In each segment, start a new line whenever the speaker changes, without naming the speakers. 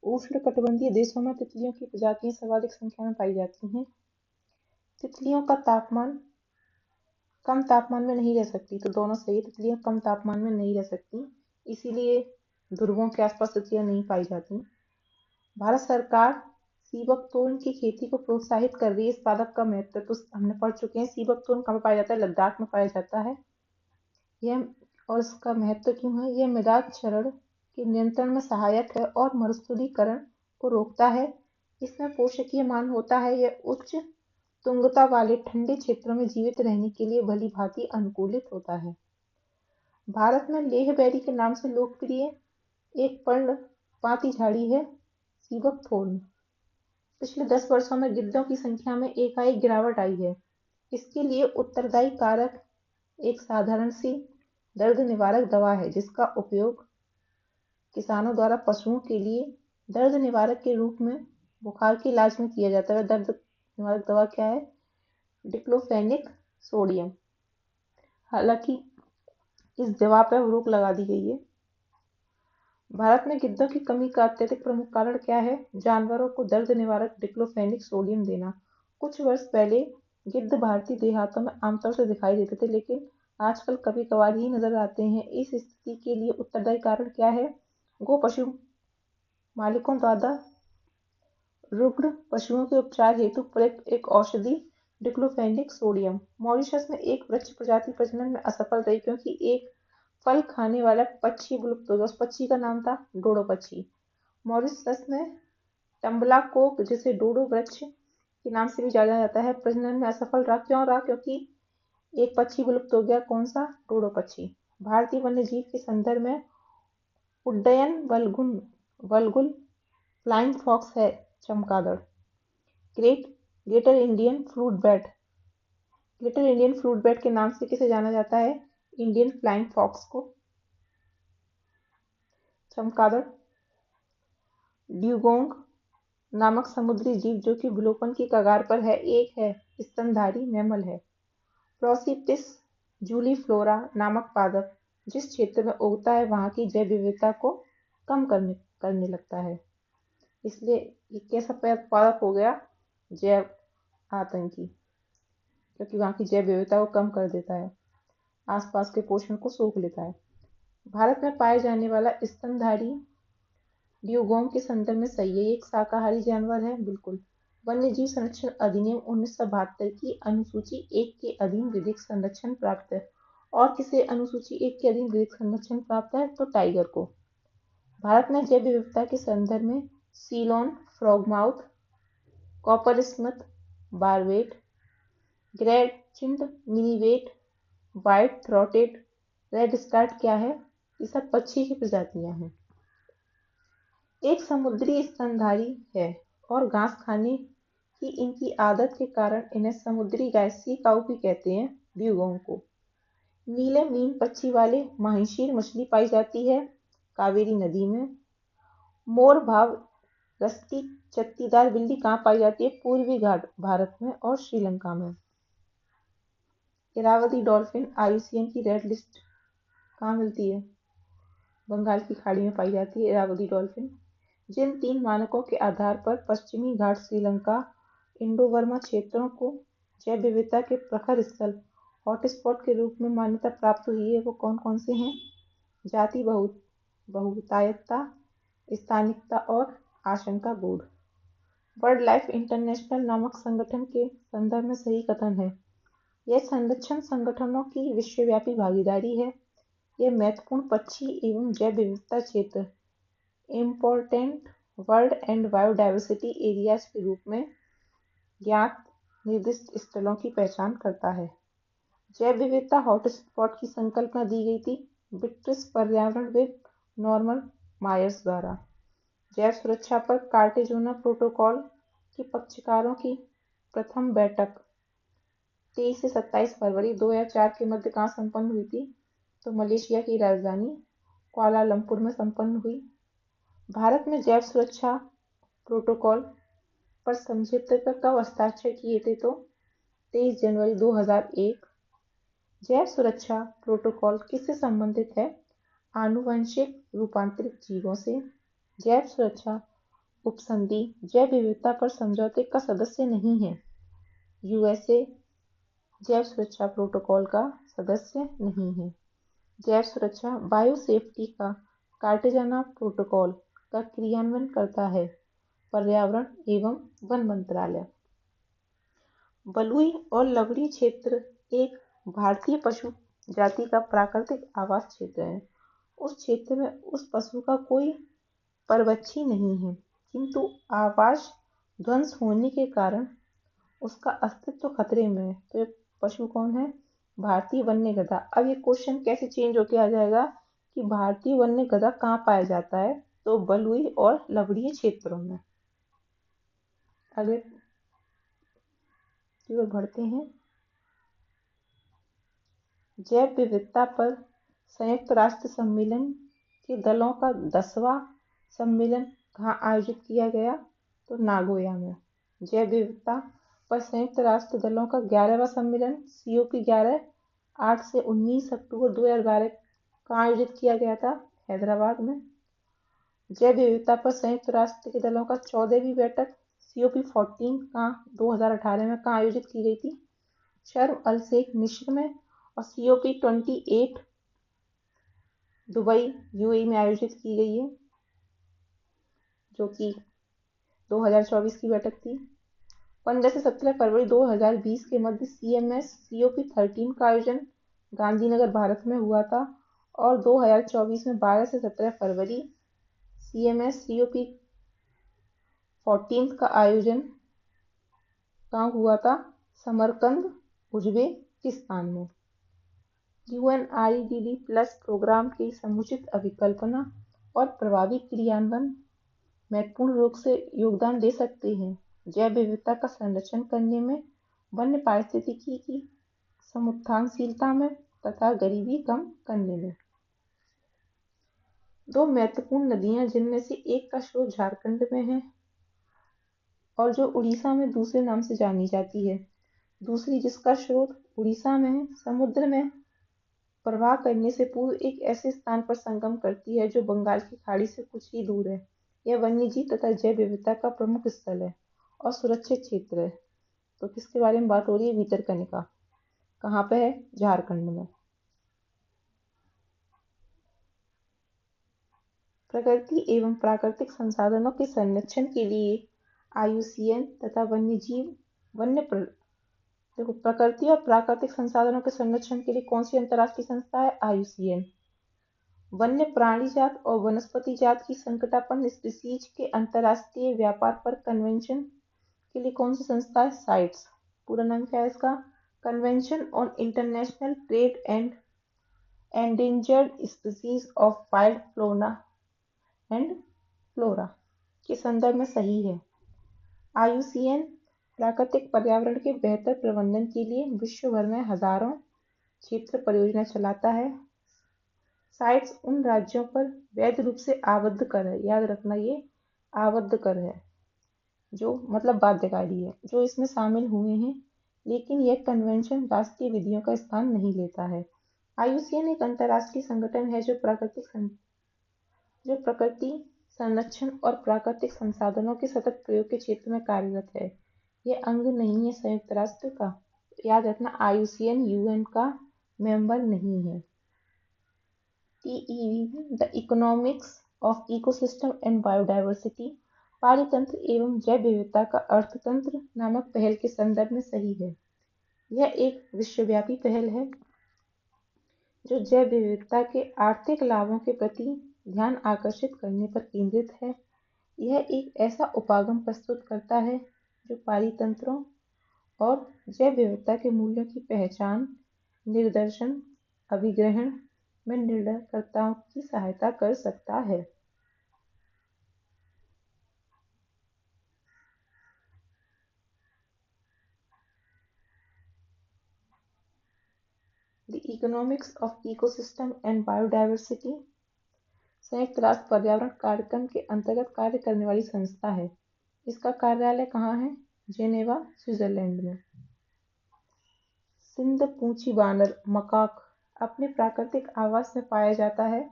उष्णकटिबंधीय देशों में तितलियों की प्रजातियां सर्वाधिक संख्या में पाई जाती हैं। तितलियों का तापमान कम तापमान में नहीं रह सकती, तो दोनों सही है, तितलियां कम तापमान में नहीं रह सकती, इसीलिए ध्रुवों के आसपास तितलियां नहीं पाई जाती। भारत सरकार सीबकतोन की खेती को प्रोत्साहित कर रही है। इस पादप का महत्व तो हमने पढ़ चुके हैं। सीबकतोन कहाँ पाया जाता है? लद्दाख में पाया जाता है। यह और इसका महत्व क्यों है? यह मृदा क्षरण के नियंत्रण में सहायक है और मरुस्थलीकरण को रोकता है। इसमें पोषकीय मान होता है। यह उच्च तुंगता वाले ठंडे क्षेत्रों में जीवित रहने के लिए भली भांति अनुकूलित होता है। भारत में लेहबेरी के नाम से लोकप्रिय एक पर्णपाती झाड़ी है सीबकथोर्न। पिछले 10 वर्षों में गिद्धों की संख्या में एकाएक गिरावट आई है। इसके लिए उत्तरदायी कारक एक साधारण सी दर्द निवारक दवा है, जिसका उपयोग किसानों द्वारा पशुओं के लिए दर्द निवारक के रूप में बुखार के इलाज में किया जाता है। दर्द निवारक दवा क्या है? Diclofenac sodium. हालांकि इस दवा पर रोक लगा दी गई है। भारत में गिद्धों की कमी का अत्यधिक प्रमुख कारण क्या है? जानवरों को दर्द निवारक डिक्लोफेनिक सोडियम देना। कुछ वर्ष पहले गिद्ध भारतीय देहातों में आमतौर से दिखाई देते थे, लेकिन आजकल कभी कभार ही नजर आते हैं। इस स्थिति के लिए उत्तरदायी कारण क्या है? गो पशु मालिकों द्वारा रुग्ण पशुओं के उपचार हेतु प्रयुक्त एक औषधि डिक्लोफेनिक सोडियम। मॉरिशस में एक वृक्ष प्रजाति प्रजनन में असफल रही, क्योंकि एक फल खाने वाला पक्षी विलुप्त हो गया। उस पक्षी का नाम था डोडो पक्षी। मॉरिशस में टम्बला कोक, जिसे डोडो वृक्ष के नाम से भी जाना जाता है, प्रजनन में असफल रहा। क्यों रहा? क्योंकि एक पक्षी विलुप्त हो गया। कौन सा? डोडो पक्षी। भारतीय वन्यजीव के संदर्भ में उड्डयन वल्गुल फ्लाइंग फॉक्स है चमगादड़। Greater Indian fruit bat. Greater Indian fruit bat के नाम से किसे जाना जाता है? इंडियन फ्लाइंग फॉक्स को। चमगादड़ ड्यूगोंग नामक समुद्री जीव, जो कि विलोपन की कगार पर है, एक है स्तनधारी मैमल है। प्रोसिपिस जूलीफ्लोरा नामक पादप जिस क्षेत्र में उगता है, वहां की जैव विविधता को कम करने लगता है। इसलिए ये कैसा पादप हो गया? जैव आतंकी, क्योंकि वहां की जैव विविधता को कम कर देता है, आसपास के पोषण को सोख लेता है। भारत में पाए जाने वाला स्तनधारी ड्यूगोंग के संदर्भ में सही है। एक शाकाहारी जानवर है, बिल्कुल। वन्य जीव संरक्षण अधिनियम 1972 की अनुसूची 1 के अधीन विधिक संरक्षण प्राप्त है। और किसे अनुसूची 1 के अधीन विधिक संरक्षण प्राप्त है? तो टाइगर को। भारत में जैव विविधता के संदर्भ में Ceylon frogmouth, coppersmith barbet, grey chinned minivet, white throated redstart क्या है? ये सब पक्षी की प्रजातियां हैं। एक समुद्री स्तनधारी है और घास खाने की इनकी आदत के कारण इन्हें समुद्री गाय सी काऊ भी कहते हैं, ड्यूगोंग को। नीले मीन पक्षी वाले माहिशीर मछली पाई जाती है कावेरी नदी में। मोर भाव रस्ती चत्तीदार बिल्ली कहाँ पाई जाती है? पूर्वी घाट भारत में और श्रीलंका में। इरावदी डॉल्फिन IUCN की रेड लिस्ट कहाँ मिलती है? बंगाल की खाड़ी में पाई जाती है इरावदी डॉल्फिन। जिन 3 मानकों के आधार पर पश्चिमी घाट श्रीलंका इंडो बर्मा क्षेत्रों को जैव विविधता के प्रखर स्थल हॉटस्पॉट के रूप में मान्यता प्राप्त हुई है, वो कौन कौन से हैं? जाति बहुतायतता, स्थानिकता और आशंका गूढ़। वर्ल्ड लाइफ इंटरनेशनल नामक संगठन के संदर्भ में सही कथन है। यह संरक्षण संगठनों की विश्वव्यापी भागीदारी है। यह महत्वपूर्ण पक्षी एवं जैव विविधता क्षेत्र important world and biodiversity areas के रूप में ज्ञात निर्दिष्ट स्थलों की पहचान करता है। जैव विविधता हॉटस्पॉट की संकल्पना दी गई थी ब्रिटिश पर्यावरणविद नॉर्मन मायर्स द्वारा। जैव सुरक्षा पर कार्टेजोना प्रोटोकॉल के पक्षकारों की प्रथम बैठक 23 से 27 फरवरी 2004 के मध्य कहाँ संपन्न हुई थी? तो मलेशिया की राजधानी कुआलालंपुर में संपन्न हुई। भारत में जैव सुरक्षा प्रोटोकॉल पर समझौते पर कब हस्ताक्षर किए थे? तो 23 जनवरी 2001। जैव सुरक्षा प्रोटोकॉल किससे संबंधित है? आनुवंशिक रूपांतरित जीवों से। जैव सुरक्षा उपसंधि जैव विविधता पर समझौते का सदस्य नहीं है। यूएसए जैव सुरक्षा प्रोटोकॉल का सदस्य नहीं है। जैव सुरक्षा बायोसेफ्टी का कार्टेजाना प्रोटोकॉल का क्रियान्वयन करता है। पर्यावरण एवं वन मंत्रालय। बलुई और लवणीय क्षेत्र एक भारतीय पशु जाति का प्राकृतिक आवास क्षेत्र है। उस क्षेत्र में उस पशु का कोई परवच्छी नहीं है, किंतु आवास ध्वंस होने के कारण उसका अस्तित्व खतरे में है। तो ये पशु कौन है? भारतीय वन्य गधा। अब ये क्वेश्चन कैसे चेंज होके आ जाएगा कि भारतीय वन्य गधा कहाँ पाया जाता है? तो बलुई और लवणीय क्षेत्रों में। अगले की ओर बढ़ते हैं। जैव विविधता पर संयुक्त राष्ट्र सम्मेलन के दलों का 10वां सम्मेलन कहाँ आयोजित किया गया? तो नागोया में। जैव विविधता पर संयुक्त राष्ट्र दलों का 11वां सम्मेलन COP11 8 से 19 अक्टूबर 2012 कहाँ आयोजित किया गया था? हैदराबाद में। जैव विविधता पर संयुक्त राष्ट्र के दलों का 14वीं बैठक COP14 कहाँ 2018 में कहाँ आयोजित की गई थी? शर्म अल शेख मिस्र में। और COP28 दुबई UAE में आयोजित की गई है, जो कि 2024 की बैठक थी। 15 से 17 फरवरी 2020 के मध्य CMS COP13 का आयोजन गांधीनगर भारत में हुआ था। और 2024 में 12 से 17 फरवरी CMS COP14 का आयोजन कहाँ हुआ था? समरकंद उज्बेकिस्तान में। UNIDD+ प्रोग्राम की समुचित अभिकल्पना और प्रभावी क्रियान्वयन महत्वपूर्ण रूप से योगदान दे सकते हैं जैव विविधता का संरक्षण करने में, वन्य पारिस्थितिकी की समुत्थानशीलता में तथा गरीबी कम करने में। दो महत्वपूर्ण नदियां जिनमें से एक का स्रोत झारखंड में है और जो उड़ीसा में दूसरे नाम से जानी जाती है, दूसरी जिसका स्रोत उड़ीसा में है, समुद्र में प्रवाह करने से पूर्व एक ऐसे स्थान पर संगम करती है जो बंगाल की खाड़ी से कुछ ही दूर है। यह वन्यजीव तथा जैव विविधता का प्रमुख स्थल है और सुरक्षित क्षेत्र है। तो किसके बारे में बात हो रही है? भितरकनिका। कहाँ पे है? झारखंड में। प्रकृति एवं प्राकृतिक संसाधनों के संरक्षण के लिए IUCN तथा देखो, प्रकृति और प्राकृतिक संसाधनों के संरक्षण के लिए कौन सी अंतर्राष्ट्रीय संस्था है? IUCN। वन्य प्राणी जात और वनस्पति जात की संकटापन्न स्पीसीज के अंतर्राष्ट्रीय व्यापार पर कन्वेंशन के लिए कौन सी संस्था है? साइट्स। पूरा नाम क्या है इसका? Convention on international trade and endangered species of wild flora and flora के संदर्भ में सही है। IUCN प्राकृतिक पर्यावरण के बेहतर प्रबंधन के लिए विश्व भर में हजारों क्षेत्र परियोजना चलाता है। साइट्स उन राज्यों पर वैध रूप से आबद्ध कर है, याद रखना ये आबद्ध कर है, जो मतलब बाध्यकारी है, जो इसमें शामिल हुए हैं, लेकिन यह कन्वेंशन राष्ट्रीय विधियों का स्थान नहीं लेता है। IUCN एक अंतर्राष्ट्रीय संगठन है जो प्रकृति संरक्षण और प्राकृतिक संसाधनों के सतत प्रयोग के क्षेत्र में कार्यरत है। यह अंग नहीं है संयुक्त राष्ट्र का। याद रखना, IUCN UN का मेंबर नहीं है। TEB the economics of ecosystem and biodiversity पारितंत्र एवं जैव विविधता का अर्थतंत्र नामक पहल के संदर्भ में सही है। यह एक विश्वव्यापी पहल है जो जैव विविधता के आर्थिक लाभों के प्रति ध्यान आकर्षित करने पर केंद्रित है। यह एक ऐसा उपागम प्रस्तुत करता है जो पारितंत्रों और जैव विविधता के मूल्यों की पहचान, निर्देशन, अभिग्रहण में निर्णयकर्ताओं की सहायता कर सकता है। The economics of ecosystem and biodiversity संयुक्त राष्ट्र पर्यावरण कार्यक्रम के अंतर्गत कार्य करने वाली संस्था है। इसका कार्यालय कहाँ है? जेनेवा, स्विट्जरलैंड में। सिंध पूंछी बानर मकाक अपने प्राकृतिक आवास में पाया जाता है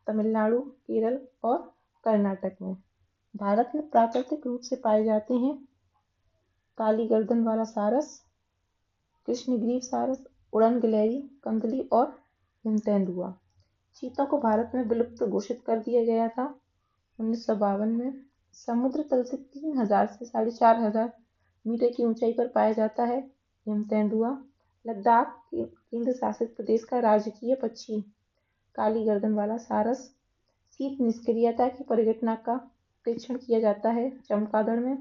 तमिलनाडु, केरल और कर्नाटक में। भारत में प्राकृतिक रूप से पाए जाते हैं काली गर्दन वाला सारस, कृष्णग्रीव सारस, उड़न गिलहरी, कंदली और हिमतेंदुआ। चीतों को भारत में विलुप्त घोषित कर दिया गया था 1952 में। समुद्र तल से 3000 से 4500 मीटर की ऊंचाई पर पाया जाता है हिमतेंदुआ। लद्दाख केंद्र शासित प्रदेश का राजकीय पक्षी काली गर्दन वाला सारस। शीत निष्क्रियता की परिघटना का परीक्षण किया जाता है चमगादड़ में,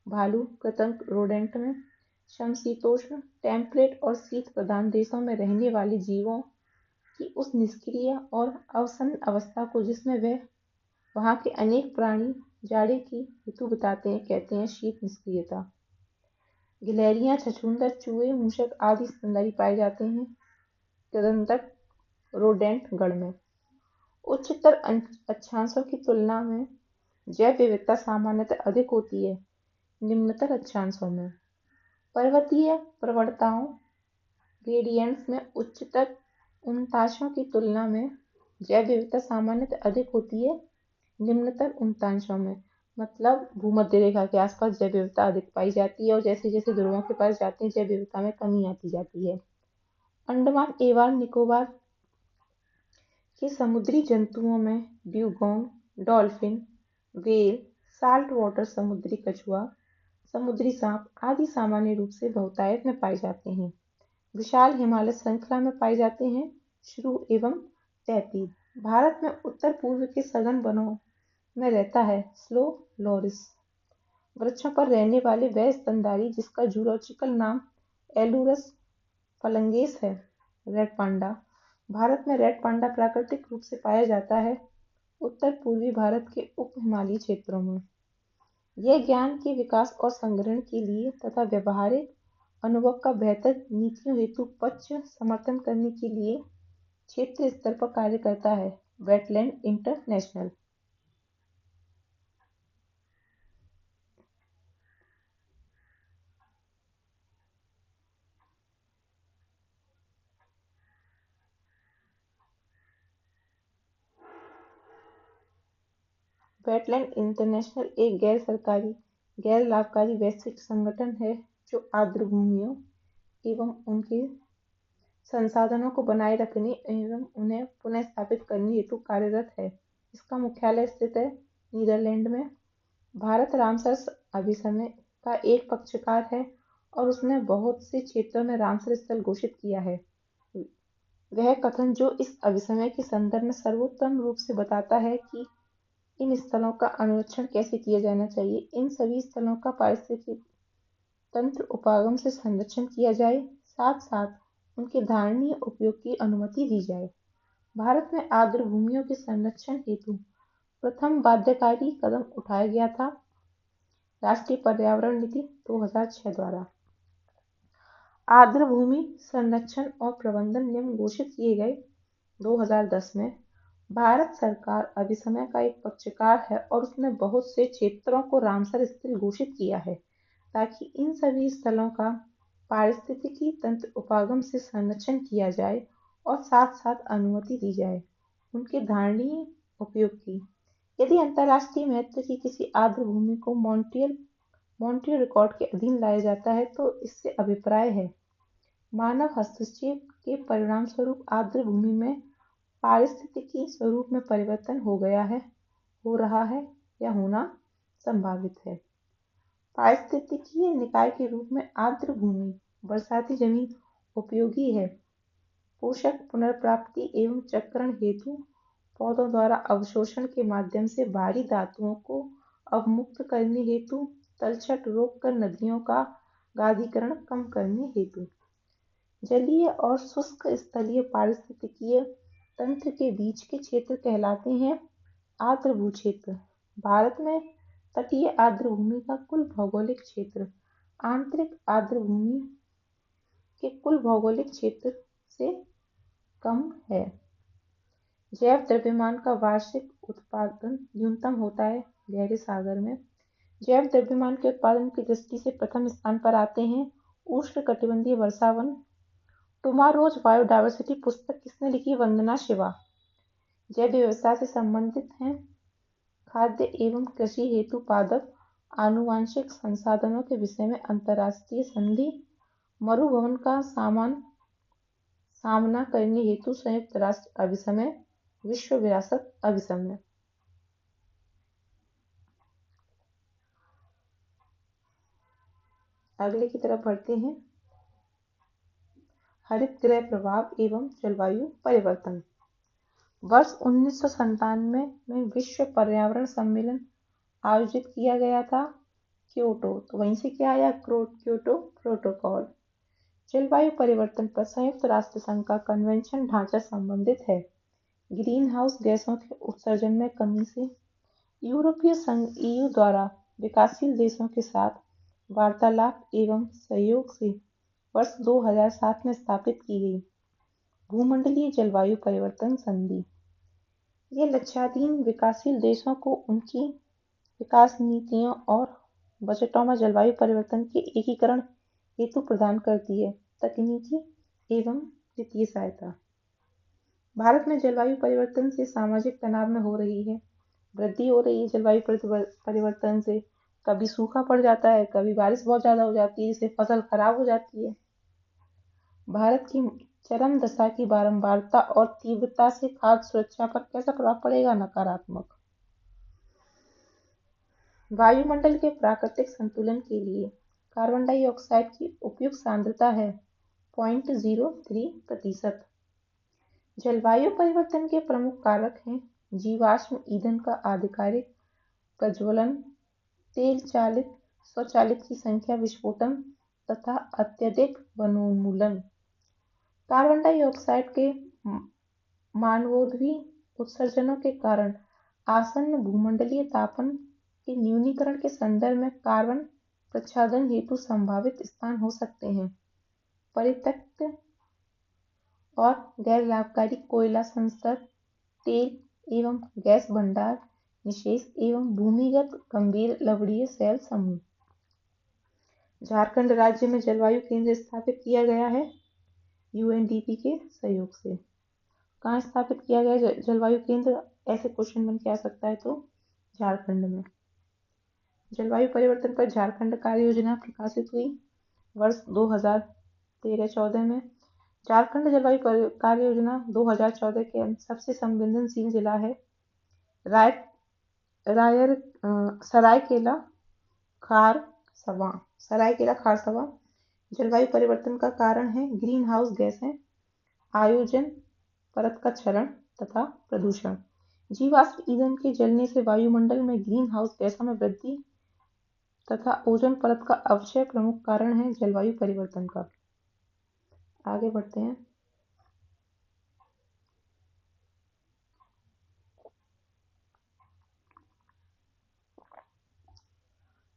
भालू, कृंतक रोडेंट में। समशीतोष्ण, टेम्परेट और शीत प्रधान देशों में रहने वाले जीवों की उस निष्क्रिय और अवसन्न अवस्था को जिसमें वे वहाँ के अनेक प्राणी जाड़े की ऋतु बिताते हैं कहते हैं शीत निष्क्रियता। गिलहरियां, छछूंदर, चूहे, मूषक आदि स्तनधारी पाए जाते हैं कृंतक रोडेंट गण में। उच्चतर अक्षांशों की तुलना में जैव विविधता सामान्यतः अधिक होती है निम्नतर अक्षांशों में। पर्वतीय प्रवणताओं ग्रेडियंट्स में उच्चतर उन्तांशों की तुलना में जैव विविधता सामान्यतः अधिक होती है निम्नतर उन्तांशों में। मतलब भूमध्य रेखा के आसपास जैव विविधता अधिक पाई जाती है और जैसे जैसे ध्रुवों के पास जाते हैं जैव विविधता में कमी आती जाती है। अंडमान एवं निकोबार के समुद्री जंतुओं में dugong, dolphin, whale, salt water समुद्री कछुआ, समुद्री सांप आदि सामान्य रूप से बहुतायत में पाए जाते हैं। विशाल हिमालय श्रृंखला में पाए जाते हैं श्रू एवं तैतीर। भारत में उत्तर पूर्व के सघन वनों में रहता है स्लो लोरिस। वृक्षों पर रहने वाले वह स्तनधारी जिसका जूलॉजिकल नाम एलुरस फलंगेस है। Red panda. भारत में रेड पांडा प्राकृतिक रूप से पाया जाता है उत्तर पूर्वी भारत के उप हिमालयी क्षेत्रों में। यह ज्ञान के विकास और संग्रहण के लिए तथा व्यवहारिक अनुभव का बेहतर नीतियों हेतु पक्ष समर्थन करने के लिए क्षेत्रीय स्तर पर कार्य करता है वेटलैंड इंटरनेशनल। वेटलैंड इंटरनेशनल एक गैर सरकारी गैर लाभकारी वैश्विक संगठन है जो आर्द्र भूमियों एवं उनके संसाधनों को बनाए रखने एवं उन्हें पुनः स्थापित करने हेतु कार्यरत है। इसका मुख्यालय स्थित है नीदरलैंड में। भारत रामसर अभिसमय का एक पक्षकार है और उसने बहुत से क्षेत्रों में रामसर स्थल घोषित किया है। वह कथन जो इस अभिसमय के संदर्भ में सर्वोत्तम रूप से बताता है कि इन स्थलों का अनुरक्षण कैसे किया जाना चाहिए। इन सभी स्थलों का पारिस्थितिक तंत्र उपागम से संरक्षण किया जाए, साथ साथ उनके धारणीय उपयोग की अनुमति दी जाए। भारत में आर्द्र भूमियों के संरक्षण हेतु प्रथम बाध्यकारी कदम उठाया गया था राष्ट्रीय पर्यावरण नीति 2006 द्वारा। आर्द्र भूमि संरक्षण और प्रबंधन नियम घोषित किए गए 2010 में। भारत सरकार अभिसमय का एक पक्षकार है और उसने बहुत से क्षेत्रों को रामसर स्थल घोषित किया है ताकि इन सभी स्थलों का पारिस्थितिकी तंत्र उपागम से संरक्षण किया जाए और साथ साथ अनुमति दी जाए उनके धारणीय उपयोग की। यदि अंतर्राष्ट्रीय महत्व की किसी आर्द्र भूमि को मॉन्ट्रियल रिकॉर्ड के अधीन लाया जाता है तो इससे अभिप्राय है मानव हस्तक्षेप के परिणाम स्वरूप आर्द्र भूमि में पारिस्थितिकी स्वरूप में परिवर्तन हो गया है, हो रहा है या होना संभावित है। पारिस्थितिकीय निकाय के रूप में आर्द्र भूमि बरसाती जमीन उपयोगी है पोषक पुनर्प्राप्ति एवं चक्रण हेतु पौधों द्वारा अवशोषण के माध्यम से भारी धातुओं को अवमुक्त करने हेतु, तलछट रोककर नदियों का गादीकरण कम करने हेतु। जलीय और शुष्क स्थलीय पारिस्थितिकीय तंत्र के बीच के क्षेत्र कहलाते हैं आर्द्र भूक्षेत्र। भारत में तटीय आर्द्र भूमि का कुल भौगोलिक क्षेत्र आंतरिक आर्द्र भूमि के कुल भौगोलिक क्षेत्र से कम है। जैव द्रव्यमान का वार्षिक उत्पादन न्यूनतम होता है गहरे सागर में। जैव द्रव्यमान के उत्पादन की दृष्टि से प्रथम स्थान पर आते हैं उष्णकटिबंधीय वर्षावन। टुमारोज बायोडायवर्सिटी पुस्तक किसने लिखी? वंदना शिवा। जैव व्यवस्था से संबंधित हैं खाद्य एवं कृषि हेतु पादप आनुवांशिक संसाधनों के विषय में अंतर्राष्ट्रीय संधि, मरुभवन का सामना करने हेतु संयुक्त राष्ट्र अभिसमय, विश्व विरासत अभिसमय। अगले की तरफ बढ़ते हैं। हरित गृह प्रभाव एवं जलवायु परिवर्तन। वर्ष 1997 में विश्व पर्यावरण सम्मेलन आयोजित किया गया था, क्योटो। तो वहीं से क्या आया? Kyoto protocol. जलवायु परिवर्तन पर संयुक्त राष्ट्र संघ का कन्वेंशन ढांचा संबंधित है। ग्रीन हाउस गैसों के उत्सर्जन में कमी से यूरोपीय संघ EU द्वारा विकासशील देशों के साथ वार्तालाप एवं सहयोग से वर्ष 2007 में स्थापित की गई भूमंडलीय जलवायु परिवर्तन संधि। ये लक्ष्याधीन विकासशील देशों को उनकी विकास नीतियों और बजटों में जलवायु परिवर्तन के एकीकरण हेतु प्रदान करती है तकनीकी एवं वित्तीय सहायता। भारत में जलवायु परिवर्तन से सामाजिक तनाव में हो रही है वृद्धि हो रही है। जलवायु परिवर्तन से कभी सूखा पड़ जाता है, कभी बारिश बहुत ज्यादा हो जाती है, जिससे फसल खराब हो जाती है। भारत की चरम दशा की बारंबारता और तीव्रता से खाद्य सुरक्षा पर कैसा प्रभाव पड़ेगा? नकारात्मक। वायुमंडल के प्राकृतिक संतुलन के लिए कार्बन डाइऑक्साइड की उपयुक्त सांद्रता है 0.03%। जलवायु परिवर्तन के प्रमुख कारक हैं जीवाश्म ईंधन का आधिकारिक प्रज्वलन, तेल चालित स्वचालित की संख्या विस्फोटन तथा अत्यधिक वनोन्मूलन। कार्बन डाइऑक्साइड के मानवोद्वी उत्सर्जनों के कारण आसन्न भूमंडलीय तापन के न्यूनीकरण के संदर्भ में कार्बन प्रच्छादन हेतु संभावित स्थान हो सकते हैं परित्यक्त और गैर लाभकारी कोयला संस्तर, तेल एवं गैस भंडार, निषेध एवं भूमिगत गंभीर लवणीय शैल समूह। झारखंड राज्य में जलवायु केंद्र स्थापित किया गया है UNDP के सहयोग से। कहाँ स्थापित किया गया जलवायु केंद्र? ऐसे क्वेश्चन बन के आ सकता है, तो झारखंड में। जलवायु परिवर्तन पर झारखंड कार्य योजना प्रकाशित हुई वर्ष 2013-14 में। झारखंड जलवायु कार्य योजना 2014 के सबसे संवेदनशील जिला है सरायकेला खारसवां। जलवायु परिवर्तन का कारण है ग्रीन हाउस गैसें, आयोजन परत का क्षरण तथा प्रदूषण। जीवाश्म ईंधन के जलने से वायुमंडल में ग्रीन हाउस गैसों में वृद्धि तथा ओजोन परत का अवक्षय प्रमुख कारण है जलवायु परिवर्तन का। आगे बढ़ते हैं।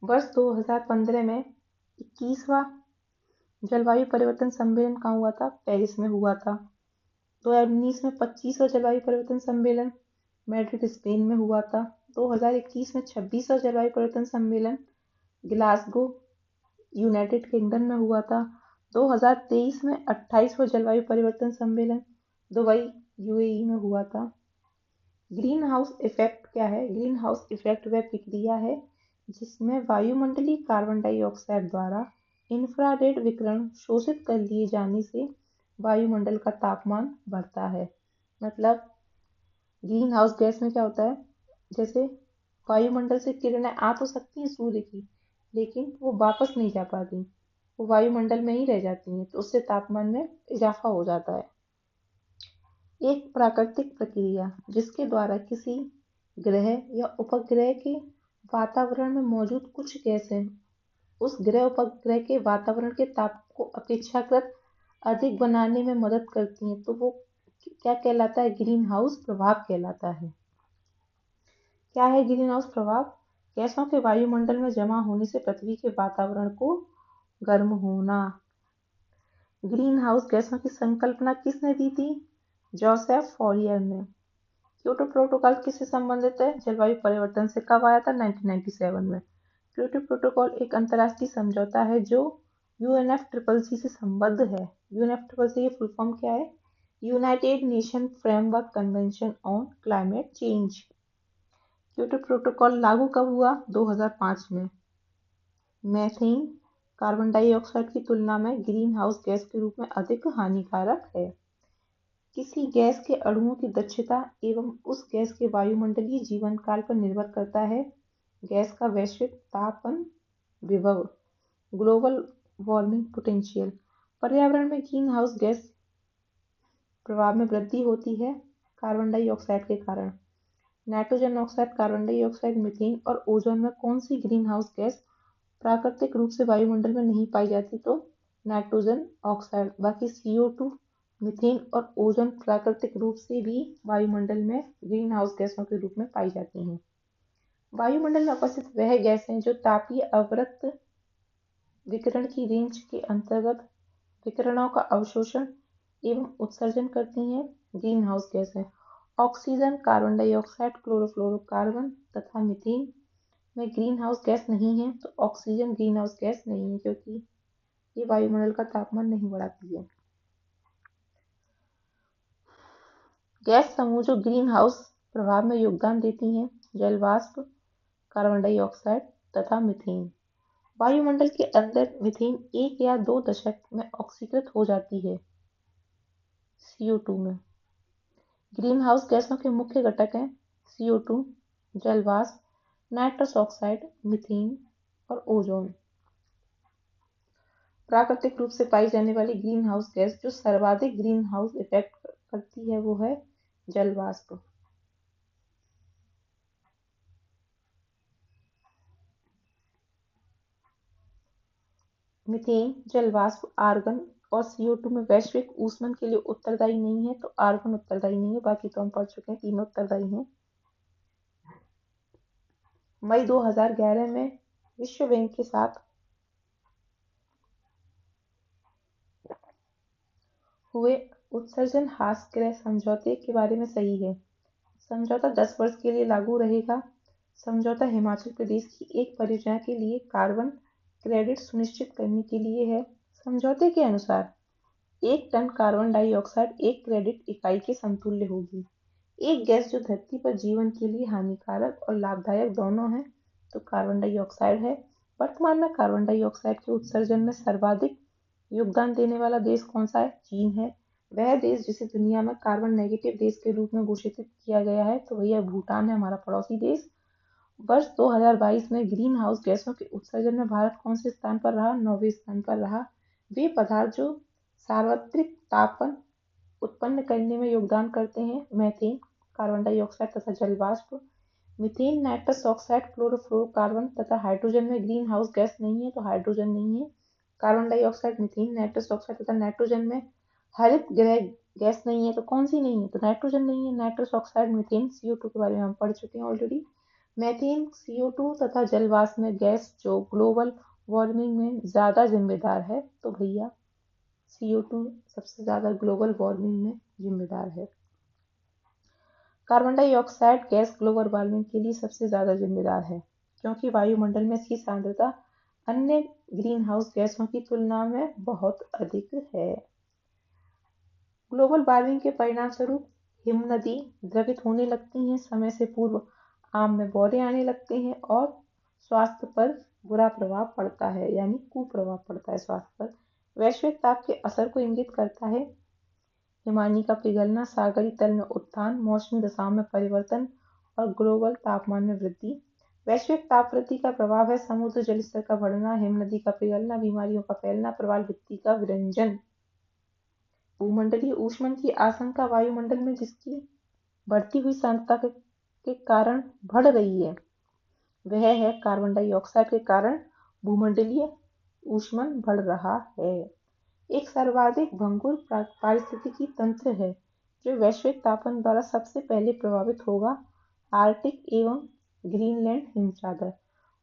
वर्ष 2015 में 21वां जलवायु परिवर्तन सम्मेलन कहाँ हुआ था? पेरिस में हुआ था। 2019 में 25वां जलवायु परिवर्तन सम्मेलन मैड्रिड स्पेन में हुआ था। 2021 में 26वां जलवायु परिवर्तन सम्मेलन ग्लासगो यूनाइटेड किंगडम में हुआ था। 2023 में 28वां जलवायु परिवर्तन सम्मेलन दुबई UAE में हुआ था। ग्रीन हाउस इफेक्ट क्या है? ग्रीन हाउस इफेक्ट वह प्रक्रिया है जिसमें वायुमंडलीय कार्बन डाइऑक्साइड द्वारा इंफ्रारेड विकिरण शोषित कर लिए जाने से वायुमंडल का तापमान बढ़ता है। मतलब ग्रीन हाउस गैस में क्या होता है, जैसे वायुमंडल से किरणें आ तो सकती हैं सूर्य की, लेकिन वो वापस नहीं जा पाती, वो वायुमंडल में ही रह जाती हैं, तो उससे तापमान में इजाफा हो जाता है। एक प्राकृतिक प्रक्रिया जिसके द्वारा किसी ग्रह या उपग्रह के वातावरण में मौजूद कुछ गैसें उस ग्रह उपग्रह के वातावरण के ताप को अपेक्षाकृत अधिक बनाने में मदद करती हैं, तो वो क्या कहलाता है? ग्रीन हाउस प्रभाव कहलाता है। क्या है ग्रीन हाउस प्रभाव? गैसों के वायुमंडल में जमा होने से पृथ्वी के वातावरण को गर्म होना। ग्रीन हाउस गैसों की संकल्पना किसने दी थी? जोसेफ फॉरियर ने। क्योटो प्रोटोकॉल किससे संबंधित है? जलवायु परिवर्तन से। कब आया था? 1997 में। क्योटो प्रोटोकॉल एक अंतर्राष्ट्रीय समझौता है जो UNFCCC से संबद्ध है। UNFCCC की फुल फॉर्म क्या है? United nation framework convention on climate change. Kyoto protocol लागू कब हुआ? 2005 में। मीथेन कार्बन डाइऑक्साइड की तुलना में ग्रीन हाउस गैस के रूप में अधिक हानिकारक है। किसी गैस के अणुओं की दक्षता एवं उस गैस के वायुमंडलीय जीवन काल पर निर्भर करता है गैस का वैश्विक तापन विभव, ग्लोबल वार्मिंग पोटेंशियल। पर्यावरण में ग्रीन हाउस गैस प्रभाव में वृद्धि होती है कार्बन डाइऑक्साइड के कारण। Nitrogen oxide, carbon dioxide, methane और ओजोन में कौन सी ग्रीन हाउस गैस प्राकृतिक रूप से वायुमंडल में नहीं पाई जाती? तो नाइट्रोजन ऑक्साइड। बाकी CO2, मीथेन और ओजोन प्राकृतिक रूप से भी वायुमंडल में ग्रीन हाउस गैसों के रूप में पाई जाती हैं। वायुमंडल में उपस्थित वह गैस हैं जो तापीय अवरक्त विकिरण की रेंज के अंतर्गत विकिरणों का अवशोषण एवं उत्सर्जन करती हैं, ग्रीन हाउस गैस है। ऑक्सीजन, कार्बन डाइऑक्साइड, क्लोरोफ्लोरोकार्बन तथा मीथेन में ग्रीन हाउस गैस नहीं है, तो ऑक्सीजन ग्रीन हाउस गैस नहीं है क्योंकि ये वायुमंडल का तापमान नहीं बढ़ाती है। गैस समूह जो ग्रीन हाउस प्रभाव में योगदान देती हैं, जल वाष्प, कार्बन डाइऑक्साइड तथा मीथेन। वायुमंडल के अंदर मीथेन 1 या 2 दशक में ऑक्सीकृत हो जाती है CO2 में। ग्रीन हाउस गैसों के मुख्य घटक हैं CO2, जल वाष्प, नाइट्रस ऑक्साइड, मीथेन और ओजोन। प्राकृतिक रूप से पाई जाने वाली ग्रीन हाउस गैस जो सर्वाधिक ग्रीन हाउस इफेक्ट करती है वो है जल वाष्प। मीथेन, जल वाष्प, आर्गन और CO2 में वैश्विक ऊष्मन के लिए उत्तरदायी नहीं है, तो आर्गन उत्तरदायी नहीं है, बाकी तो हम पढ़ चुके हैं, तीनों उत्तरदायी हैं। मई 2011 में विश्व बैंक के साथ हुए उत्सर्जन ह्रास क्रय समझौते के बारे में सही है। समझौता 10 वर्ष के लिए लागू रहेगा। समझौता हिमाचल प्रदेश की एक परियोजना के लिए कार्बन क्रेडिट सुनिश्चित करने के लिए है। समझौते के अनुसार 1 टन कार्बन डाइऑक्साइड 1 क्रेडिट इकाई के समतुल्य होगी। एक गैस जो धरती पर जीवन के लिए हानिकारक और लाभदायक दोनों है, तो कार्बन डाइऑक्साइड है। वर्तमान में कार्बन डाइऑक्साइड के उत्सर्जन में सर्वाधिक योगदान देने वाला देश कौन सा है? चीन है। वह देश जिसे दुनिया में कार्बन नेगेटिव देश के रूप में घोषित किया गया है, तो भैया भूटान है, हमारा पड़ोसी देश। वर्ष 2022 में ग्रीन हाउस गैसों के उत्सर्जन में भारत कौन से स्थान पर रहा? 9वें स्थान पर रहा। वे पदार्थ जो सार्वत्रिक तापन उत्पन्न करने में योगदान करते हैं, मीथेन, कार्बन डाइऑक्साइड तथा जल वाष्प। मीथेन, नाइट्रस ऑक्साइड, क्लोरोफ्लोरोकार्बन तथा हाइड्रोजन में ग्रीन हाउस गैस नहीं है, तो हाइड्रोजन नहीं है। Carbon dioxide, methane, nitrous oxide तथा नाइट्रोजन में हरित गृह गैस नहीं है, तो कौन सी नहीं है? तो नाइट्रोजन नहीं है। नाइट्रस ऑक्साइड, मीथेन, CO2 के बारे में हम पढ़ चुके हैं ऑलरेडी। मीथेन, CO2 तथा जल वाष्प में गैस जो ग्लोबल वार्मिंग में ज्यादा जिम्मेदार है, तो भैया CO2 सबसे ज्यादा ग्लोबल वार्मिंग में जिम्मेदार है। Carbon dioxide gas global warming के लिए सबसे ज्यादा जिम्मेदार है क्योंकि वायुमंडल में इसकी सांद्रता अन्य ग्रीन हाउस गैसों की तुलना में बहुत अधिक है। ग्लोबल वार्मिंग के परिणाम स्वरूप हिमनदी द्रवित होने लगती हैं, समय से पूर्व आम में बौरे आने लगते हैं और स्वास्थ्य पर बुरा प्रभाव पड़ता है, यानी कुप्रभाव पड़ता है स्वास्थ्य पर। वैश्विक ताप के असर को इंगित करता है हिमानी का पिघलना, सागरीय तल में उत्थान, मौसमी दशाओं में परिवर्तन और ग्लोबल तापमान में वृद्धि। वैश्विक ताप वृद्धि का प्रभाव है समुद्र जल स्तर का बढ़ना, हिमनदी का पिघलना, बीमारियों का फैलना, प्रवाल भित्ति का विरंजन। भूमंडलीय ऊष्मन की आशंका वायुमंडल में जिसकी बढ़ती हुई सांद्रता के कारण बढ़ रही है, वह है कार्बन डाइऑक्साइड के कारण भूमंडलीय ऊष्मन बढ़ रहा है। एक सर्वाधिक भंगुर पारिस्थितिकी तंत्र है जो वैश्विक तापन द्वारा सबसे पहले प्रभावित होगा, आर्कटिक एवं ग्रीनलैंड हिमसागर।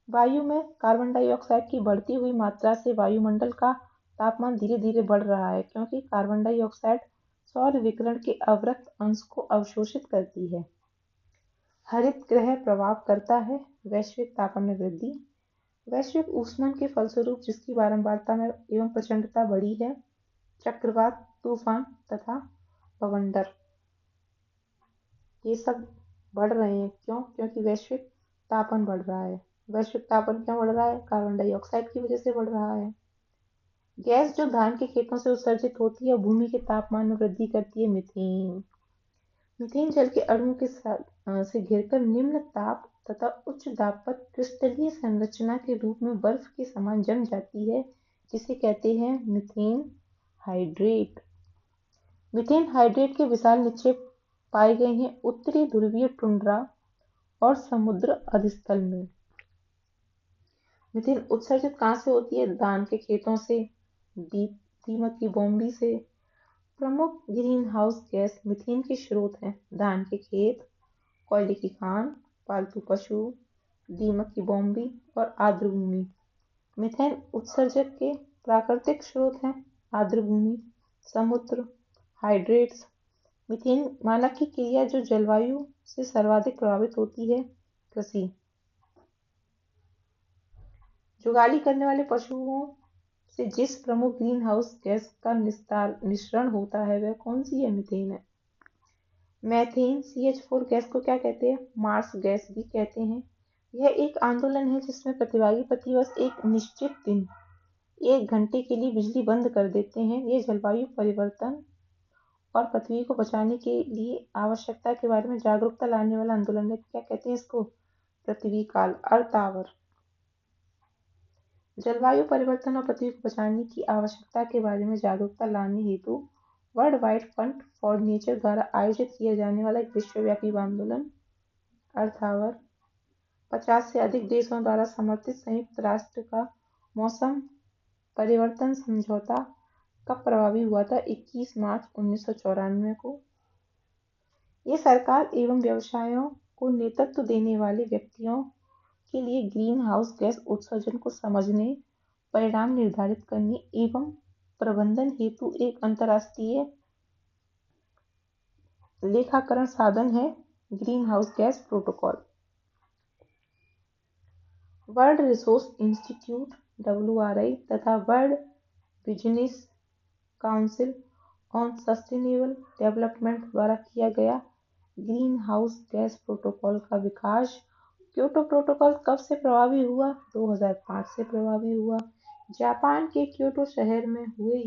वायु में कार्बन डाइऑक्साइड की बढ़ती हुई मात्रा से वायुमंडल का तापमान धीरे धीरे बढ़ रहा है क्योंकि कार्बन डाइऑक्साइड सौर विकिरण के अवरक्त अंश को अवशोषित करती है। हरित गृह प्रभाव करता है वैश्विक तापमान में वृद्धि। वैश्विक ऊष्मन के फलस्वरूप जिसकी बारंबारता में एवं प्रचंडता बढ़ी है, चक्रवात, तूफान तथा बवंडर, ये सब बढ़ रहे हैं। क्यों? क्योंकि वैश्विक तापन बढ़ रहा है। वैश्विक तापन क्यों बढ़ रहा है? कार्बन डाइऑक्साइड की वजह से बढ़ रहा है। गैस जो धान के खेतों से उत्सर्जित होती है और भूमि के तापमान में वृद्धि करती है, मीथेन। मीथेन जल के अणुओं के साथ से घिरकर निम्न ताप तथा उच्च दाब पर क्रिस्टलीय संरचना के रूप में बर्फ के समान जम जाती है, जिसे कहते हैं मीथेन हाइड्रेट। मीथेन हाइड्रेट के विशाल निक्षेप पाए गए हैं उत्तरी ध्रुवीय टुंड्रा और समुद्र अधस्थल में। मीथेन उत्सर्जित कहाँ से होती है? धान के खेतों से, दीमक की बोम्बी से। प्रमुख ग्रीन हाउस गैस मीथेन के स्रोत हैं धान के खेत, कोयले की खान, पालतू पशु, दीमक की बोम्बी और आर्द्र भूमि। मीथेन उत्सर्जक के प्राकृतिक स्रोत हैं आर्द्र भूमि, समुद्र, हाइड्रेट्स। मीथेन मानक की क्रिया जो जलवायु से सर्वाधिक प्रभावित होती है, कृषि। जुगाली करने वाले पशुओं से जिस प्रमुख ग्रीन हाउस गैस का निस्सरण होता है वह कौन सी है? मीथेन है। मैथेन CH4 गैस को क्या कहते हैं? मार्स गैस भी कहते हैं। यह एक आंदोलन है जिसमें प्रतिभागी प्रतिवर्ष एक निश्चित दिन 1 घंटे के लिए बिजली बंद कर देते हैं। यह जलवायु परिवर्तन और पृथ्वी को बचाने के लिए आवश्यकता के बारे में जागरूकता लाने वाला आंदोलन है। क्या कहते हैं इसको? पृथ्वी काल, अर्थ आवर। जलवायु परिवर्तन और पृथ्वी को बचाने की आवश्यकता के बारे में जागरूकता लाने हेतु world wide fund for nature द्वारा आयोजित किया जाने वाला एक विश्वव्यापी आंदोलन अर्थ आवर 50 से अधिक देशों द्वारा समर्थित संयुक्त राष्ट्र का मौसम परिवर्तन समझौता कब प्रभावी हुआ था? 21 मार्च 1994 को। ये सरकार एवं व्यवसायों को नेतृत्व देने वाले व्यक्तियों के लिए ग्रीन हाउस गैस उत्सर्जन को समझने, परिणाम निर्धारित करने एवं प्रबंधन हेतु एक अंतर्राष्ट्रीय लेखाकरण साधन है। Green house gas protocol. World resource institute WRI तथा world business council on sustainable development द्वारा किया गया ग्रीन हाउस गैस प्रोटोकॉल का विकास। क्योटो प्रोटोकॉल कब से प्रभावी हुआ? 2005 से प्रभावी हुआ। जापान के क्योटो शहर में हुए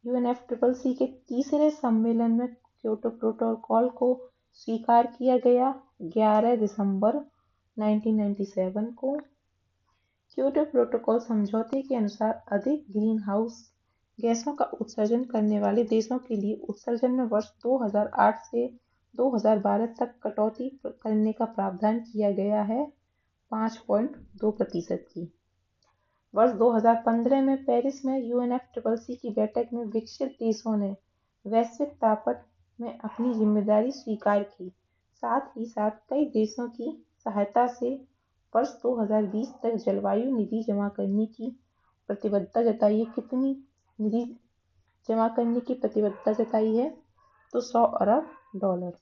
UNFCCC के तीसरे सम्मेलन में क्योटो प्रोटोकॉल को स्वीकार किया गया 11 दिसंबर 1997 को। क्योटो प्रोटोकॉल समझौते के अनुसार अधिक ग्रीन हाउस गैसों का उत्सर्जन करने वाले देशों के लिए उत्सर्जन में वर्ष 2008 से 2012 तक कटौती करने का प्रावधान किया गया है 5.2% की। वर्ष 2015 में पेरिस में UNFCCC की बैठक में विकसित देशों ने वैश्विक तापन में अपनी जिम्मेदारी स्वीकार की। साथ ही साथ कई देशों की सहायता से वर्ष 2020 तक जलवायु निधि जमा करने की प्रतिबद्धता जताई है। कितनी निधि जमा करने की प्रतिबद्धता जताई है? तो $100 अरब।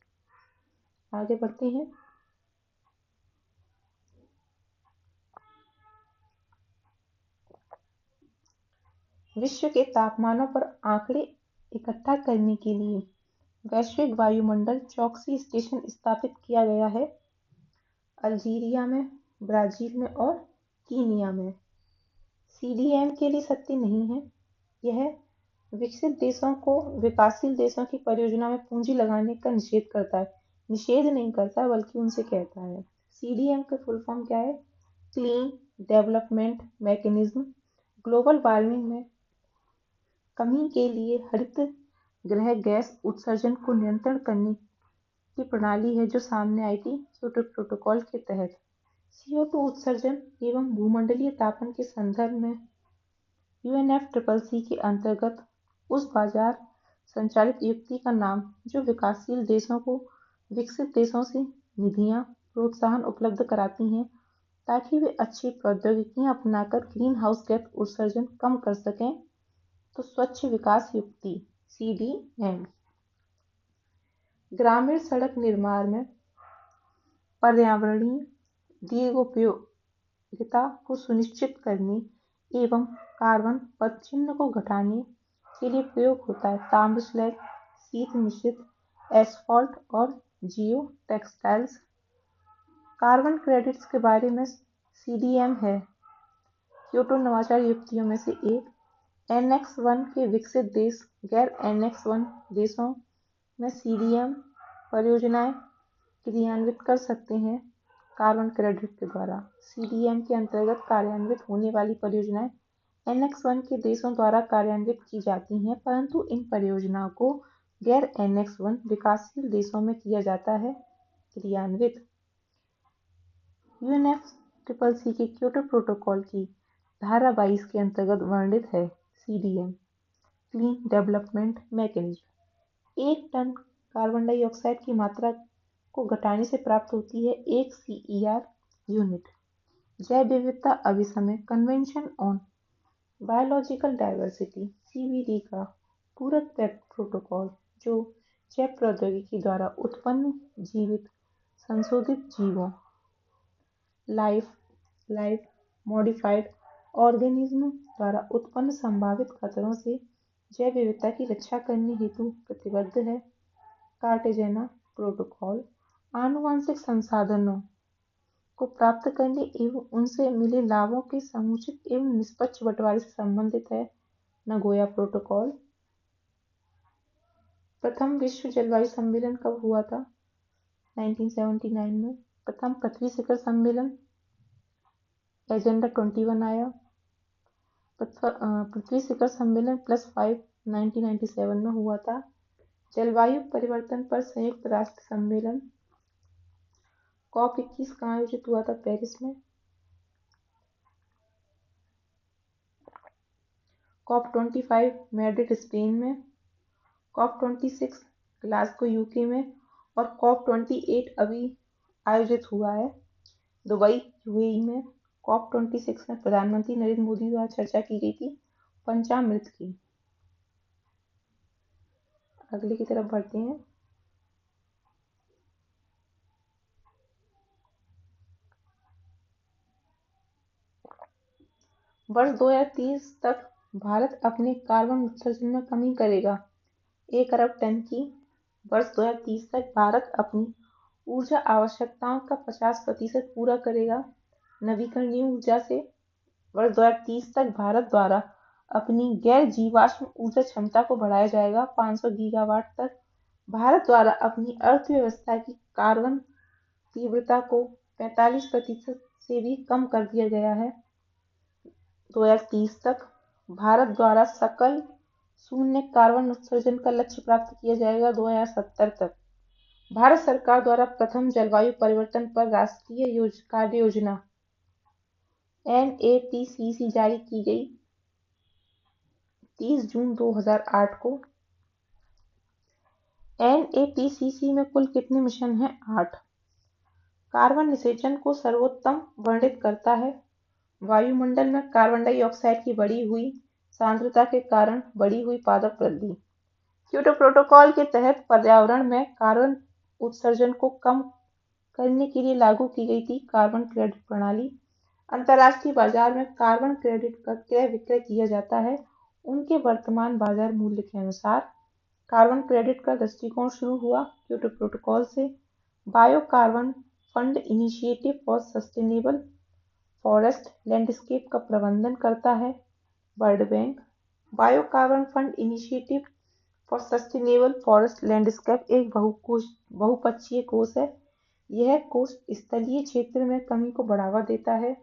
आगे बढ़ते हैं। विश्व के तापमानों पर आंकड़े इकट्ठा करने के लिए वैश्विक वायुमंडल चौकसी स्टेशन स्थापित किया गया है अल्जीरिया में, ब्राजील में और कीनिया में। CDM के लिए सत्य नहीं है। यह विकसित देशों को विकासशील देशों की परियोजना में पूंजी लगाने का निषेध करता है। निषेध नहीं करता बल्कि उनसे कहता है। CDM का फुल फॉर्म क्या है? Clean development mechanism. Global warming में कमी के लिए हरित गृह गैस उत्सर्जन को नियंत्रण करने की प्रणाली है जो सामने आई थी क्योटो प्रोटोकॉल के तहत। CO2 उत्सर्जन एवं भूमंडलीय तापन के संदर्भ में UNFCCC के अंतर्गत उस बाजार संचालित युक्ति का नाम जो विकासशील देशों को विकसित देशों से निधियां प्रोत्साहन उपलब्ध कराती हैं ताकि वे अच्छी प्रौद्योगिकियां अपनाकर ग्रीन हाउस गैस उत्सर्जन कम कर सकें। तो स्वच्छ विकास युक्ति CDM। ग्रामीण सड़क निर्माण में पर्यावरणीय दीर्घोपयोगिता को सुनिश्चित करने एवं कार्बन पदचिह्न को घटाने के लिए प्रयोग होता है ताम्र स्लैग, शीत मिश्रित एस्फॉल्ट और जियो टेक्सटाइल्स। कार्बन क्रेडिट्स के बारे में CDM है। क्योटो नवाचार युक्तियों में से एक, NX1 के विकसित देश गैर NX1 देशों में CDM परियोजनाएं क्रियान्वित कर सकते हैं। कार्बन क्रेडिट के द्वारा CDM के अंतर्गत कार्यान्वित होने वाली परियोजनाएं NX1 के देशों द्वारा कार्यान्वित की जाती हैं, परंतु इन परियोजनाओं को गैर NX1 विकासशील देशों में किया जाता है क्रियान्वित। UNFCCC के क्योटो प्रोटोकॉल की धारा 22 के अंतर्गत वर्णित है CDM clean development mechanism. 1 ton carbon dioxide की मात्रा को घटाने से प्राप्त होती है 1 CER यूनिट। जैव विविधता अभिसमय convention on biological diversity CBD का पूरक प्रोटोकॉल, जो जैव प्रौद्योगिकी द्वारा उत्पन्न जीवित संशोधित जीवों लाइफ मॉडिफाइड ऑर्गेनिज्म द्वारा उत्पन्न संभावित खतरों से जैव विविधता की रक्षा करने हेतु प्रतिबद्ध है। कार्टेजेना प्रोटोकॉल आनुवंशिक संसाधनों को प्राप्त करने एवं उनसे मिले लाभों के समुचित एवं निष्पक्ष बंटवारे से संबंधित है। Nagoya protocol. प्रथम विश्व जलवायु सम्मेलन कब हुआ था? 1979 में। प्रथम पृथ्वी शिखर सम्मेलन एजेंडा 21 आया। पृथ्वी शिखर सम्मेलन +5 1997 में हुआ था। जलवायु परिवर्तन पर संयुक्त राष्ट्र सम्मेलन COP21 कहाँ आयोजित हुआ था? पेरिस में। COP25 मैड्रिड स्पेन में। COP26 ग्लासगो UK में और COP28 अभी आयोजित हुआ है दुबई UAE में। COP26 में प्रधानमंत्री नरेंद्र मोदी द्वारा चर्चा की गई थी पंचामृत की। अगले की तरफ बढ़ते हैं। वर्ष 2030 तक भारत अपने कार्बन उत्सर्जन में कमी करेगा 1 अरब टन की। वर्ष 2030 तक भारत अपनी ऊर्जा आवश्यकताओं का 50% पूरा करेगा नवीकरणीय ऊर्जा से। वर्ष 2030 तक भारत द्वारा अपनी गैर जीवाश्म ऊर्जा क्षमता को बढ़ाया जाएगा 500 गीगावाट तक। भारत द्वारा अपनी अर्थव्यवस्था की कार्बन तीव्रता को 45% से भी कम कर दिया गया है। 2030 तक भारत द्वारा सकल शून्य कार्बन उत्सर्जन का लक्ष्य प्राप्त किया जाएगा 2070 तक। भारत सरकार द्वारा प्रथम जलवायु परिवर्तन पर राष्ट्रीय कार्य योजना NATCC जारी की गई 30 जून 2008 को। NATCC में कुल कितने मिशन हैं? 8। कार्बन निषेचन को सर्वोत्तम वर्णित करता है। वायुमंडल में कार्बन डाइऑक्साइड की बढ़ी हुई सांद्रता के कारण बढ़ी हुई पादप वृद्धि। क्योटो प्रोटोकॉल के तहत पर्यावरण में कार्बन उत्सर्जन को कम करने के लिए लागू की गई थी कार्बन क्रेडिट प्रणाली। अंतर्राष्ट्रीय बाजार में कार्बन क्रेडिट का क्रय विक्रय किया जाता है उनके वर्तमान बाजार मूल्य के अनुसार। कार्बन क्रेडिट का दृष्टिकोण शुरू हुआ क्योटो प्रोटोकॉल से। Bio carbon fund initiative for sustainable forest landscape का प्रबंधन करता है world bank. Bio carbon fund initiative for sustainable forest landscape एक बहुपक्षीय कोष है। यह कोष स्थलीय क्षेत्र में कमी को बढ़ावा देता है।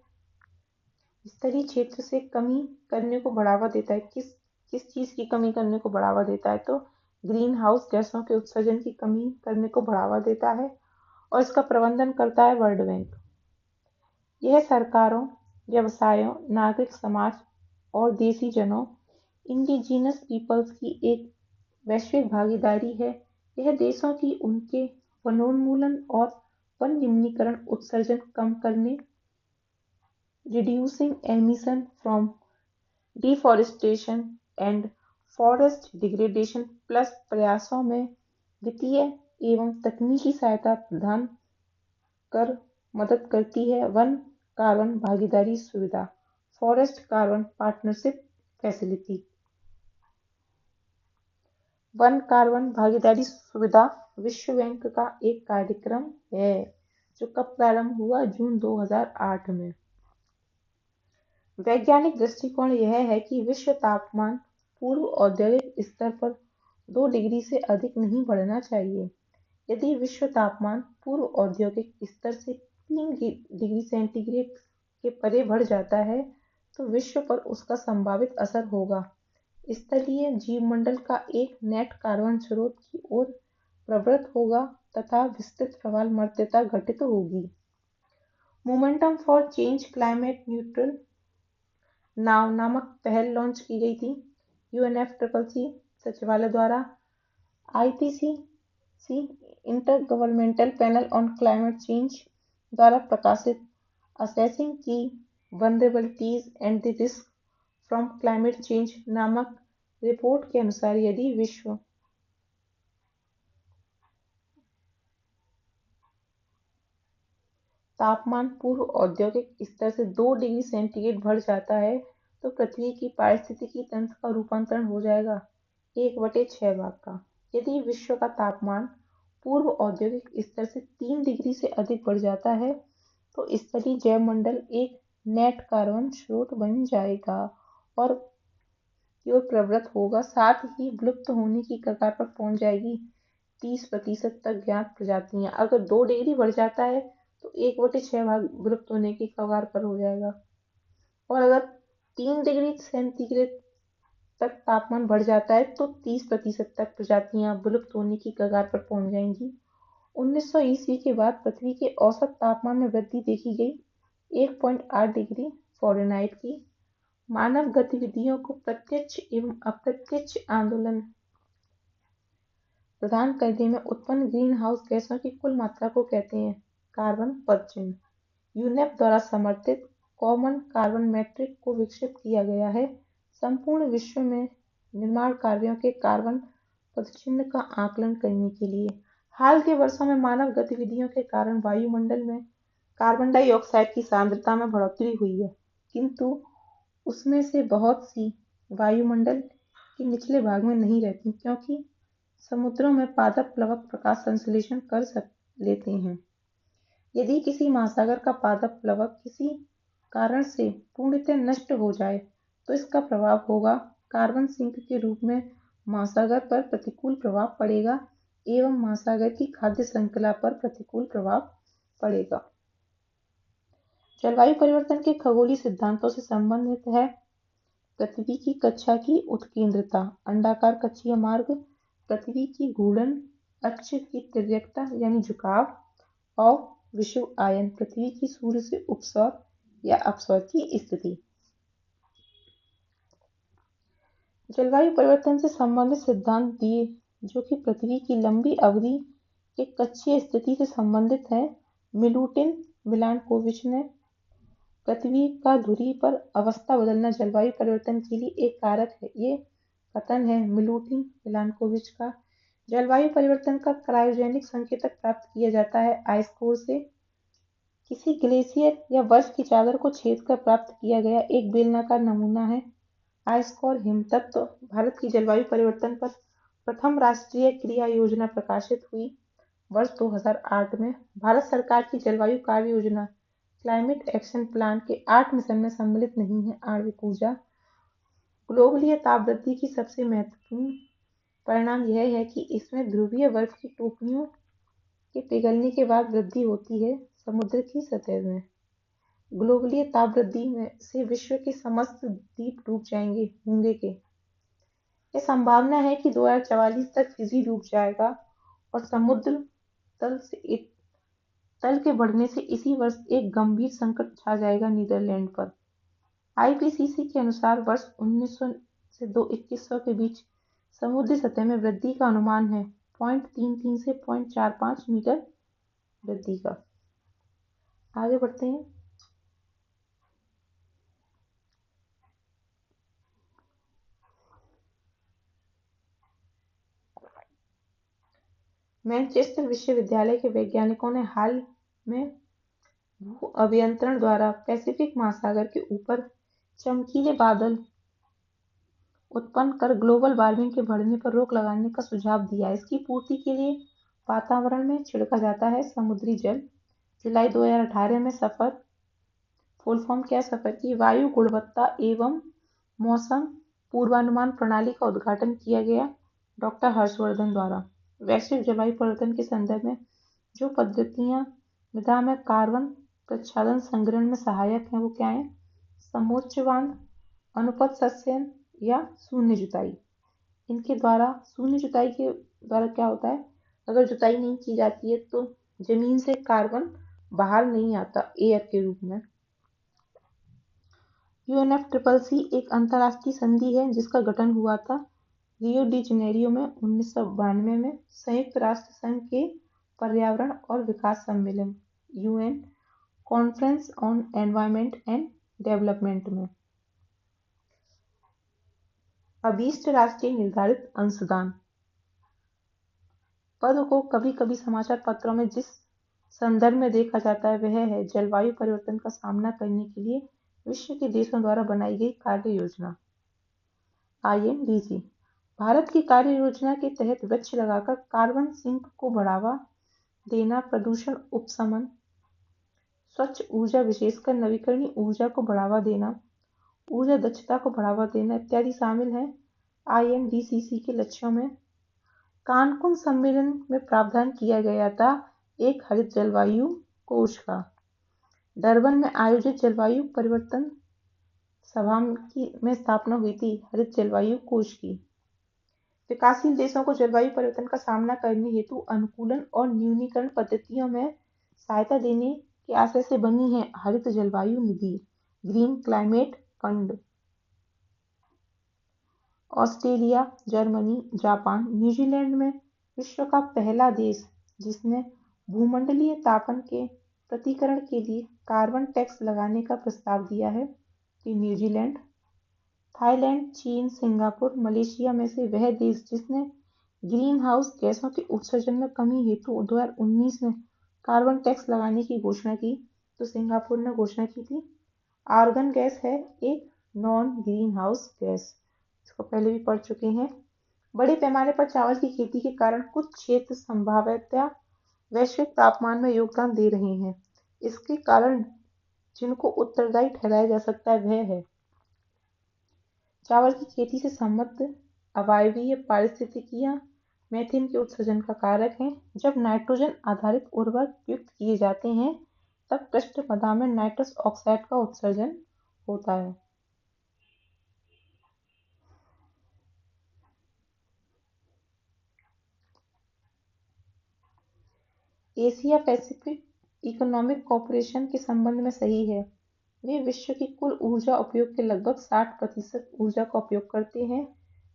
स्थलीय क्षेत्र से कमी करने को बढ़ावा देता है। किस चीज की कमी करने को बढ़ावा देता है? तो ग्रीन हाउस गैसों के उत्सर्जन की कमी करने को बढ़ावा देता है और इसका प्रबंधन करता है वर्ल्ड बैंक। यह सरकारों, व्यवसायों, नागरिक समाज और देशी जनों इंडिजिनस पीपल्स की एक वैश्विक भागीदारी है। यह देशों की उनके वनोन्मूलन और वन निम्नीकरण उत्सर्जन कम करने reducing emission from deforestation and forest degradation plus प्रयासों में वित्तीय एवं तकनीकी सहायता प्रदान कर मदद करती है। वन कार्बन भागीदारी सुविधा forest carbon partnership facility. One carbon भागीदारी सुविधा विश्व बैंक का एक कार्यक्रम है जो कब प्रारंभ हुआ, जून 2008 में। वैज्ञानिक दृष्टिकोण यह है कि विश्व तापमान पूर्व औद्योगिक स्तर पर 2 डिग्री से अधिक नहीं बढ़ना चाहिए। यदि विश्व तापमान पूर्व औद्योगिक स्तर से 3 डिग्री सेंटीग्रेड के परे बढ़ जाता है तो विश्व पर उसका संभावित असर होगा स्थलीय जीवमंडल का एक नेट कार्बन स्रोत की ओर प्रवृत्त होगा तथा विस्तृत प्रवालमर्त्यता घटित होगी। Momentum for change climate neutral now नामक पहल लॉन्च की गई थी UNFCCC सचिवालय द्वारा। IPCC intergovernmental panel on climate change द्वारा प्रकाशित असेसिंग की vulnerabilities and the risk from climate change नामक रिपोर्ट के अनुसार यदि विश्व तापमान पूर्व औद्योगिक स्तर से 2 डिग्री सेंटीग्रेड बढ़ जाता है तो पृथ्वी की पारिस्थितिकी तंत्र का रूपांतरण हो जाएगा 1/6 भाग का। यदि विश्व का तापमान पूर्व औद्योगिक स्तर से 3 डिग्री से अधिक बढ़ जाता है तो स्थलीय जैवमंडल एक नेट कार्बन स्रोत बन जाएगा और की ओर प्रवृत्त होगा, साथ ही विलुप्त होने की कगार पर पहुंच जाएगी 30% तक ज्ञात प्रजातियां। अगर 2 डिग्री बढ़ जाता है तो 1/6 भाग विलुप्त होने की कगार पर हो जाएगा और अगर 3 डिग्री सेंटीग्रेड तक तापमान बढ़ जाता है तो 30% तक प्रजातियां विलुप्त होने की कगार पर पहुंच जाएंगी। 1900 ईस्वी के बाद पृथ्वी के औसत तापमान में वृद्धि देखी गई 1.8 डिग्री फ़ारेनहाइट की। मानव गतिविधियों को प्रत्यक्ष एवं अप्रत्यक्ष आंदोलन प्रदान करने में उत्पन्न ग्रीन हाउस गैसों की कुल मात्रा को कहते हैं कार्बन पदचिह्न। यूनेप द्वारा समर्थित कॉमन कार्बन मैट्रिक को विकसित किया गया है संपूर्ण विश्व में निर्माण कार्यों के कार्बन पदचिह्न का आकलन करने के लिए। हाल के वर्षों में मानव गतिविधियों के कारण वायुमंडल में कार्बन डाइऑक्साइड की सांद्रता में बढ़ोतरी हुई है, किंतु उसमें से बहुत सी वायुमंडल के निचले भाग में नहीं रहती क्योंकि समुद्रों में पादप प्लवक प्रकाश संश्लेषण कर लेते हैं। यदि किसी महासागर का पादप प्लवक किसी कारण से पूर्णतः नष्ट हो जाए तो इसका प्रभाव होगा कार्बन सिंक के रूप में महासागर पर प्रतिकूल प्रभाव पड़ेगा एवं महासागर की खाद्य श्रृंखला पर प्रतिकूल प्रभाव पड़ेगा। जलवायु परिवर्तन के खगोलीय सिद्धांतों से संबंधित है पृथ्वी की कक्षा की उत्केंद्रता, अंडाकार कक्षीय मार्ग, पृथ्वी की घूर्णन अक्ष की तिर्यकता यानी झुकाव और विषुव आयन, पृथ्वी की सूर्य से उपसौर या अपसौर की स्थिति। जलवायु परिवर्तन से संबंधित सिद्धांत दिए जो कि पृथ्वी की लंबी अवधि के कक्षीय स्थिति से संबंधित है। मिलूटिन मिलानकोविच ने पृथ्वी का धुरी पर अवस्था बदलना जलवायु परिवर्तन के लिए एक कारक है। ये कथन है मिलूटिन मिलानकोविच का। जलवायु परिवर्तन का क्रायोजेनिक संकेतक प्राप्त किया जाता है आइस कोर से। किसी ग्लेशियर या बर्फ की चादर को छेदकर प्राप्त किया गया एक बेलनाकार नमूना है आइस कोर हिमतत्व। भारत की जलवायु परिवर्तन पर प्रथम राष्ट्रीय क्रिया योजना प्रकाशित हुई वर्ष 2008 में। भारत सरकार की जलवायु कार्य योजना क्लाइमेट एक्शन प्लान के 8 मिशन में सम्मिलित नहीं है आणविक ऊर्जा। ग्लोबलीय ताप वृद्धि की सबसे महत्वपूर्ण परिणाम यह है कि इसमें ध्रुवीय बर्फ की टोकरियों के पिघलने के बाद वृद्धि होती है समुद्र की सतह में। ग्लोबलीय ताप वृद्धि से विश्व के समस्त द्वीप डूब जाएंगे होंगे के। यह संभावना है कि 2044 तक फिजी डूब जाएगा और समुद्र तल के बढ़ने से इसी वर्ष एक गंभीर संकट छा जाएगा नीदरलैंड पर। IPCC के अनुसार वर्ष 1900 से 2100 के बीच समुद्री सतह में वृद्धि का अनुमान है 0.33 से 0.45 मीटर वृद्धि का। आगे बढ़ते हैं। मैनचेस्टर विश्वविद्यालय के वैज्ञानिकों ने हाल में भू अभियंत्रण द्वारा पैसिफिक महासागर के ऊपर चमकीले बादल उत्पन्न कर ग्लोबल वार्मिंग के बढ़ने पर रोक लगाने का सुझाव दिया। इसकी पूर्ति के लिए वातावरण में छिड़का जाता है समुद्री जल। जुलाई 2018 में सफर फुल फॉर्म क्या सफर की वायु गुणवत्ता एवं मौसम पूर्वानुमान प्रणाली का उद्घाटन किया गया डॉक्टर हर्षवर्धन द्वारा। वैश्विक जलवायु परिवर्तन के संदर्भ में जो पद्धतियां मृदा में कार्बन प्रच्छादन संग्रहण में सहायक हैं वो क्या है? समोच्च बांध, अनुपत सस्यन या शून्य जुताई। इनके द्वारा शून्य जुताई के द्वारा क्या होता है, अगर जुताई नहीं की जाती है तो जमीन से कार्बन बाहर नहीं आता एयर के रूप में। UNFCCC एक अंतर्राष्ट्रीय संधि है जिसका गठन हुआ था रियो डी जनेरियो में 1992 में संयुक्त राष्ट्र संघ के पर्यावरण और विकास सम्मेलन UN conference on environment and development में। अभीष्ट राष्ट्रीय निर्धारित अंशदान पद को कभी कभी समाचार पत्रों में जिस संदर्भ में देखा जाता है वह है जलवायु परिवर्तन का सामना करने के लिए विश्व के देशों द्वारा बनाई गई कार्य योजना INDC। भारत की कार्य योजना के तहत वृक्ष लगाकर कार्बन सिंक को बढ़ावा देना, प्रदूषण उपशमन, स्वच्छ ऊर्जा विशेषकर नवीकरणीय ऊर्जा को बढ़ावा देना, ऊर्जा दक्षता को बढ़ावा देना इत्यादि शामिल है INDCC के लक्ष्यों में। कानकुन सम्मेलन में प्रावधान किया गया था एक हरित जलवायु कोष का। डरबन में आयोजित जलवायु परिवर्तन सभा में स्थापना हुई थी हरित जलवायु कोष की। विकासशील देशों को जलवायु परिवर्तन का सामना करने हेतु अनुकूलन और न्यूनीकरण पद्धतियों में सहायता देने के आशय से बनी है हरित जलवायु निधि, green climate fund. Australia, Germany, Japan, New Zealand में विश्व का पहला देश जिसने भूमंडलीय तापन के प्रतिकरण के लिए कार्बन टैक्स लगाने का प्रस्ताव दिया है कि न्यूजीलैंड। थाईलैंड, चीन, सिंगापुर, मलेशिया में से वह देश जिसने ग्रीन हाउस गैसों के उत्सर्जन में कमी हेतु 2019 में कार्बन टैक्स लगाने की घोषणा की, तो सिंगापुर ने घोषणा की थी। आर्गन गैस है एक नॉन ग्रीन हाउस गैस, इसको पहले भी पढ़ चुके हैं। बड़े पैमाने पर चावल की खेती के कारण कुछ क्षेत्र संभाव्यतया वैश्विक तापमान में योगदान दे रहे हैं। इसके कारण जिनको उत्तरदायी ठहराया जा सकता है वह है चावल की खेती से संबद्ध अवायवीय पारिस्थितिकियां मीथेन के उत्सर्जन का कारक हैं। जब नाइट्रोजन आधारित उर्वरक प्रयुक्त किए जाते हैं तब कृष्ण मृदा में नाइट्रस ऑक्साइड का उत्सर्जन होता है। एशिया पैसिफिक इकोनॉमिक कॉरपोरेशन के संबंध में सही है। वे विश्व की कुल ऊर्जा उपयोग के लगभग 60% ऊर्जा का उपयोग करते हैं।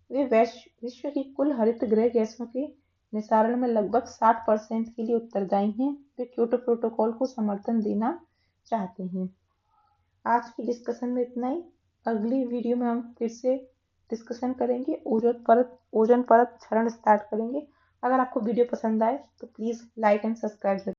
वे विश्व की कुल हरित गृह गैसों के निस्सारण में लगभग 60% के लिए उत्तरदायी हैं। वे क्योटो प्रोटोकॉल को समर्थन देना चाहते हैं। आज की डिस्कशन में इतना ही। अगली वीडियो में हम फिर से डिस्कशन करेंगे, ओजोन परत क्षरण स्टार्ट करेंगे। अगर आपको वीडियो पसंद आए तो प्लीज़ लाइक एंड सब्सक्राइब